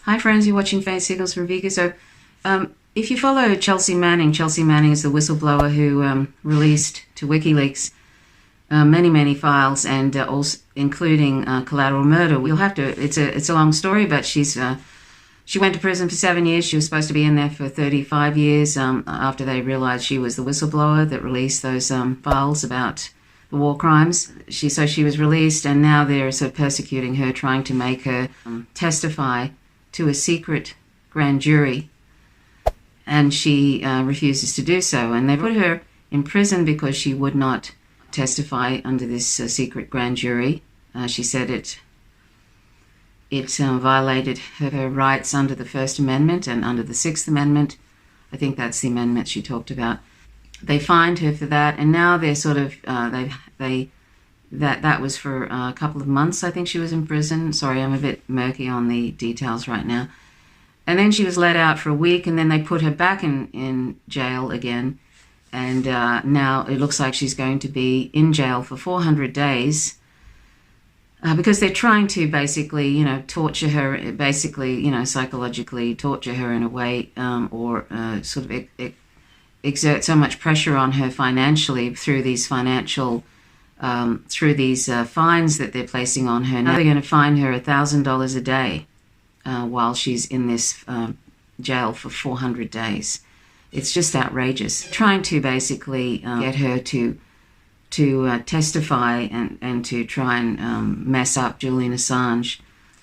Hi friends, you're watching Faith Siegels from Vega. So if you follow Chelsea Manning is the whistleblower who released to WikiLeaks many files, and also including collateral murder. You'll have to, it's a long story, but she went to prison for 7 years. She was supposed to be in there for 35 years after they realized she was the whistleblower that released those files about the war crimes. She was released, and now they're sort of persecuting her, trying to make her testify to a secret grand jury, and she refuses to do so. And they put her in prison because she would not testify under this secret grand jury. She said it violated her rights under the First Amendment and under the Sixth Amendment. I think that's the amendment she talked about. They fined her for that, and now they're sort of that was for a couple of months. I think she was in prison. Sorry, I'm a bit murky on the details right now. And then she was let out for a week, and then they put her back in jail again. And now it looks like she's going to be in jail for 400 days because they're trying to basically, torture her, psychologically torture her in a way, or sort of exert so much pressure on her financially through these fines that they're placing on her. Now they're going to fine her $1,000 a day while she's in this jail for 400 days. It's just outrageous. Trying to basically get her to testify and to try and mess up Julian Assange,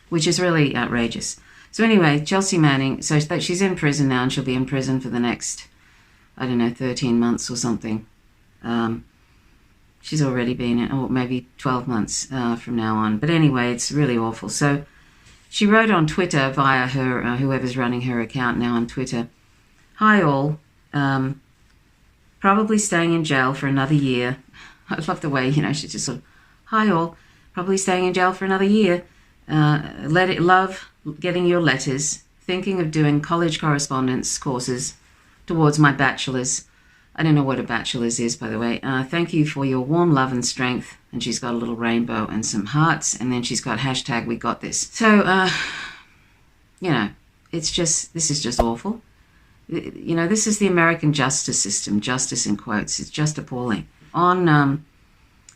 which is really outrageous. So anyway, Chelsea Manning, so she's in prison now, and she'll be in prison for the next, 13 months or something. She's already been in, or maybe 12 months from now on. But anyway, it's really awful. So she wrote on Twitter via her, whoever's running her account now on Twitter, "Hi all, probably staying in jail for another year." I love the way, she's just sort of, "Hi all, probably staying in jail for another year. Love getting your letters, thinking of doing college correspondence courses towards my bachelor's." I don't know what a bachelor's is, by the way. "Thank you for your warm love and strength." And she's got a little rainbow and some hearts, and then she's got hashtag "we got this." So, this is just awful. This is the American justice system, justice in quotes. It's just appalling. On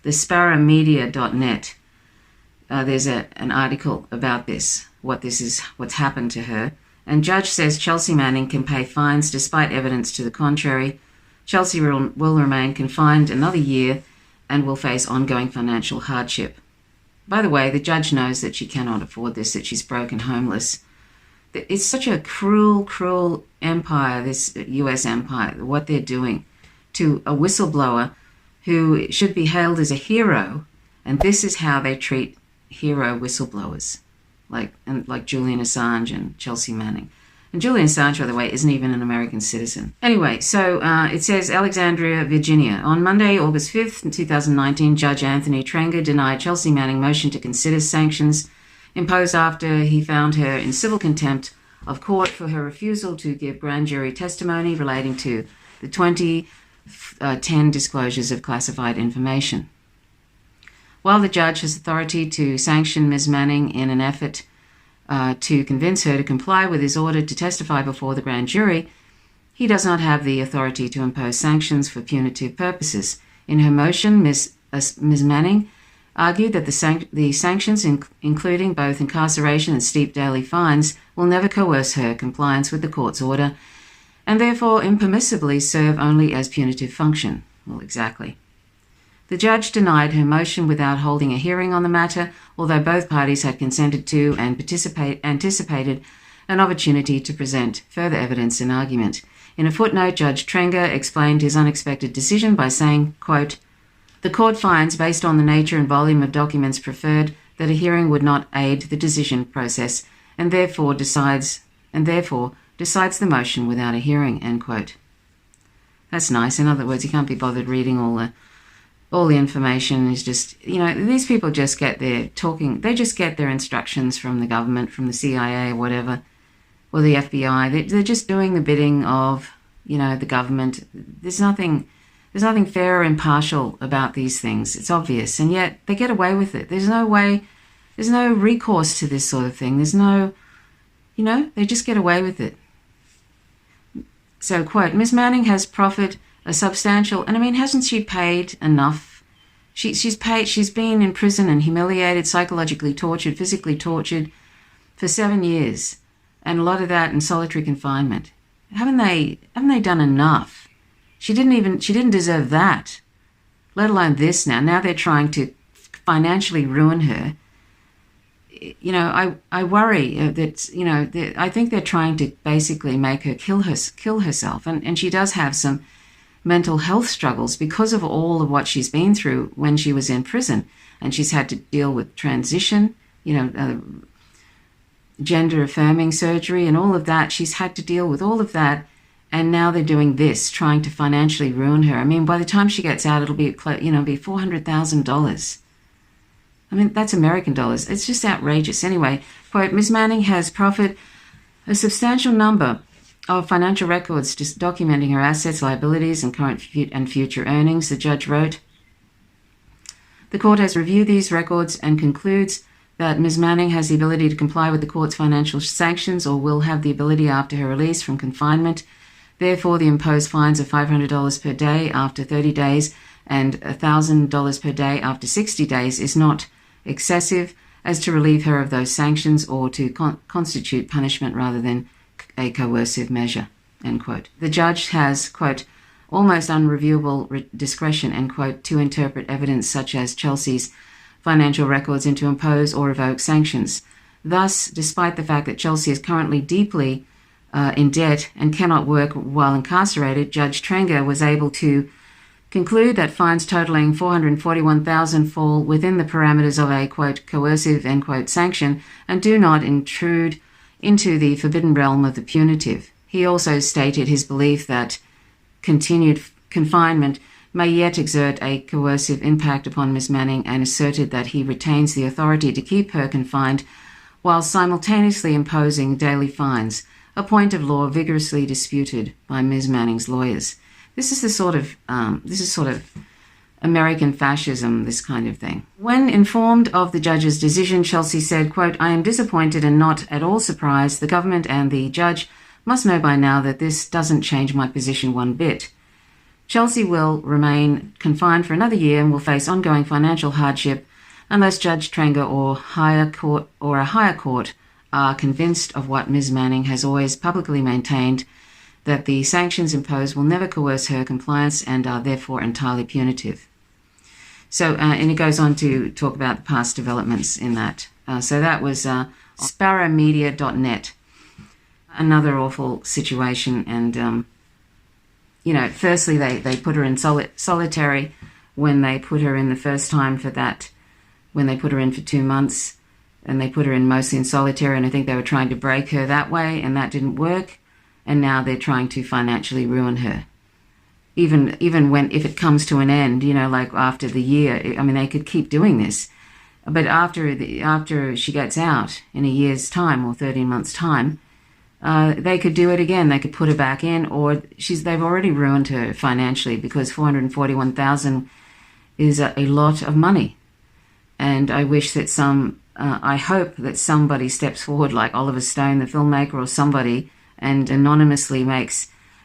the sparrowmedia.net, there's an article about this, what's happened to her. And judge says Chelsea Manning can pay fines despite evidence to the contrary. Chelsea will remain confined another year and will face ongoing financial hardship. By the way, the judge knows that she cannot afford this, that she's broke and homeless. It's such a cruel empire, this US empire, what they're doing to a whistleblower who should be hailed as a hero. And this is how they treat hero whistleblowers, like Julian Assange and Chelsea Manning. And Julian Assange, by the way, isn't even an American citizen. Anyway, so it says Alexandria, Virginia. On Monday, August 5th, 2019, Judge Anthony Trenger denied Chelsea Manning motion to consider sanctions imposed after he found her in civil contempt of court for her refusal to give grand jury testimony relating to the 2010 disclosures of classified information. While the judge has authority to sanction Ms. Manning in an effort to convince her to comply with his order to testify before the grand jury, he does not have the authority to impose sanctions for punitive purposes. In her motion, Ms. Manning argued that the sanctions, including both incarceration and steep daily fines, will never coerce her compliance with the court's order, and therefore impermissibly serve only as punitive function. Well, exactly. The judge denied her motion without holding a hearing on the matter, although both parties had consented to and anticipated an opportunity to present further evidence and argument. In a footnote, Judge Trenger explained his unexpected decision by saying, quote, "The court finds, based on the nature and volume of documents preferred, that a hearing would not aid the decision process, and therefore decides the motion without a hearing," end quote. That's nice. In other words, you can't be bothered reading all the information. Is just, these people just get they just get their instructions from the government, from the CIA or whatever, or the FBI. They're just doing the bidding of, the government. There's nothing fair or impartial about these things. It's obvious, and yet they get away with it. There's no recourse to this sort of thing. There's no You know, they just get away with it. So, quote, Ms. Manning has proffered a substantial, and I mean, hasn't she paid enough? She's paid, she's been in prison and humiliated, psychologically tortured, physically tortured for 7 years, and a lot of that in solitary confinement. Haven't they done enough? She didn't deserve that, let alone this now. Now they're trying to financially ruin her. You know, I worry that, you know, I think they're trying to basically make her kill herself. And she does have some mental health struggles because of all of what she's been through when she was in prison. And she's had to deal with transition, you know, gender affirming surgery and all of that. She's had to deal with all of that. And now they're doing this, trying to financially ruin her. I mean, by the time she gets out, it'll be, you know, be $400,000. I mean, that's American dollars. It's just outrageous. Anyway, quote, Ms. Manning has proffered a substantial number of financial records just documenting her assets, liabilities, and current and future earnings, the judge wrote. The court has reviewed these records and concludes that Ms. Manning has the ability to comply with the court's financial sanctions or will have the ability after her release from confinement. Therefore, the imposed fines of $500 per day after 30 days and $1,000 per day after 60 days is not excessive as to relieve her of those sanctions or to constitute punishment rather than a coercive measure, end quote. The judge has, quote, almost unreviewable discretion, end quote, to interpret evidence such as Chelsea's financial records and to impose or revoke sanctions. Thus, despite the fact that Chelsea is currently deeply in debt and cannot work while incarcerated, Judge Trenger was able to conclude that fines totaling $441,000 fall within the parameters of a, quote, coercive, end quote, sanction and do not intrude into the forbidden realm of the punitive. He also stated his belief that continued confinement may yet exert a coercive impact upon Ms. Manning and asserted that he retains the authority to keep her confined while simultaneously imposing daily fines, a point of law vigorously disputed by Ms. Manning's lawyers. This is sort of American fascism, this kind of thing. When informed of the judge's decision, Chelsea said, quote, I am disappointed and not at all surprised. The government and the judge must know by now that this doesn't change my position one bit. Chelsea will remain confined for another year and will face ongoing financial hardship unless Judge Trenger or a higher court are convinced of what Ms. Manning has always publicly maintained, that the sanctions imposed will never coerce her compliance and are therefore entirely punitive. So, and it goes on to talk about the past developments in that. So that was sparrowmedia.net. Another awful situation. And, you know, firstly, they put her in solitary when they put her in the first time for that, when they put her in for 2 months, and they put her in mostly in solitary, and I think they were trying to break her that way, and that didn't work. And now they're trying to financially ruin her. Even when, if it comes to an end, you know, like after the year, I mean, they could keep doing this. But after she gets out in a year's time or 13 months' time, they could do it again. They could put her back in, or they've already ruined her financially because $441,000 is a lot of money. And I wish that I hope that somebody steps forward, like Oliver Stone, the filmmaker, or somebody, and anonymously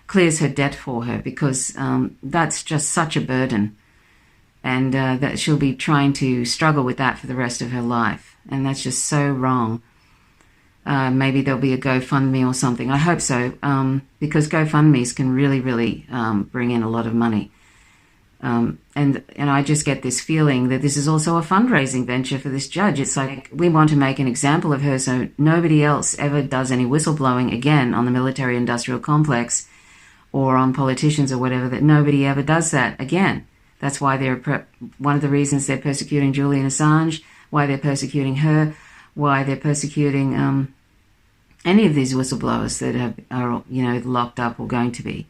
clears her debt for her, because that's just such a burden, and that she'll be trying to struggle with that for the rest of her life, and that's just so wrong. Maybe there'll be a GoFundMe or something. I hope so, because GoFundMes can really, really bring in a lot of money. And I just get this feeling that this is also a fundraising venture for this judge. It's like, we want to make an example of her so nobody else ever does any whistleblowing again on the military-industrial complex or on politicians or whatever, that nobody ever does that again. That's why one of the reasons they're persecuting Julian Assange, why they're persecuting her, why they're persecuting any of these whistleblowers that are, you know, locked up or going to be.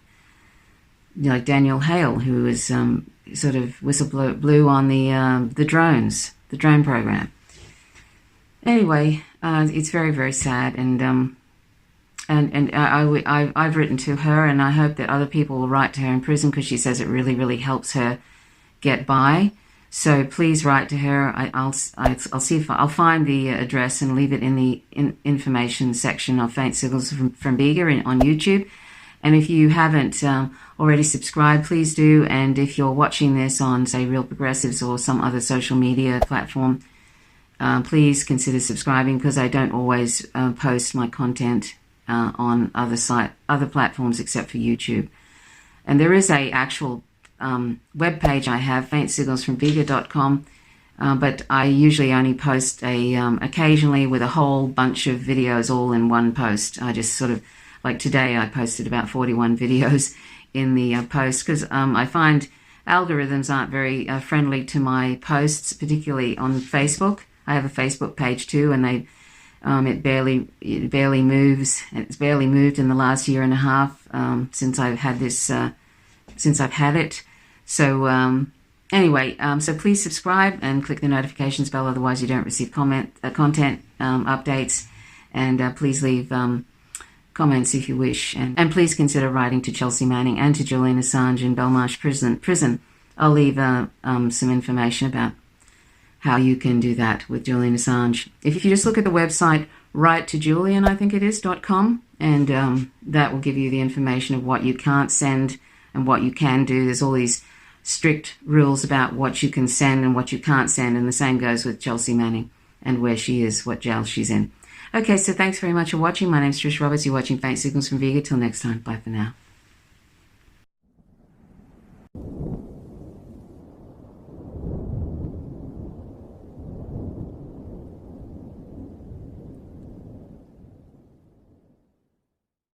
You know, like Daniel Hale, who was sort of blew on the drones, the drone program. Anyway, it's very, very sad, and I've written to her, and I hope that other people will write to her in prison, because she says it really, really helps her get by. So please write to her. I'll see if I'll find the address and leave it in the information section of Faint Signals from Bega on YouTube. And if you haven't already subscribed, please do. And if you're watching this on, say, Real Progressives or some other social media platform, please consider subscribing, because I don't always post my content on other platforms except for YouTube. And there is a actual web page I have, faintsignalsfrombega.com, but I usually only post occasionally with a whole bunch of videos all in one post. I just sort of, like today, I posted about 41 videos in the post, because I find algorithms aren't very friendly to my posts, particularly on Facebook. I have a Facebook page too, and it barely moves. It's barely moved in the last year and a half since I've had this. Since I've had it. So anyway, so please subscribe and click the notifications bell, otherwise you don't receive content updates. And please leave comments if you wish. And please consider writing to Chelsea Manning and to Julian Assange in Belmarsh prison. I'll leave some information about how you can do that with Julian Assange. If you just look at the website, writetojulian, I think it is, .com, and that will give you the information of what you can't send and what you can do. There's all these strict rules about what you can send and what you can't send, and the same goes with Chelsea Manning and where she is, what jail she's in. Okay, so thanks very much for watching. My name's Trish Roberts. You're watching Faint Signals from Bega. Till next time, bye for now.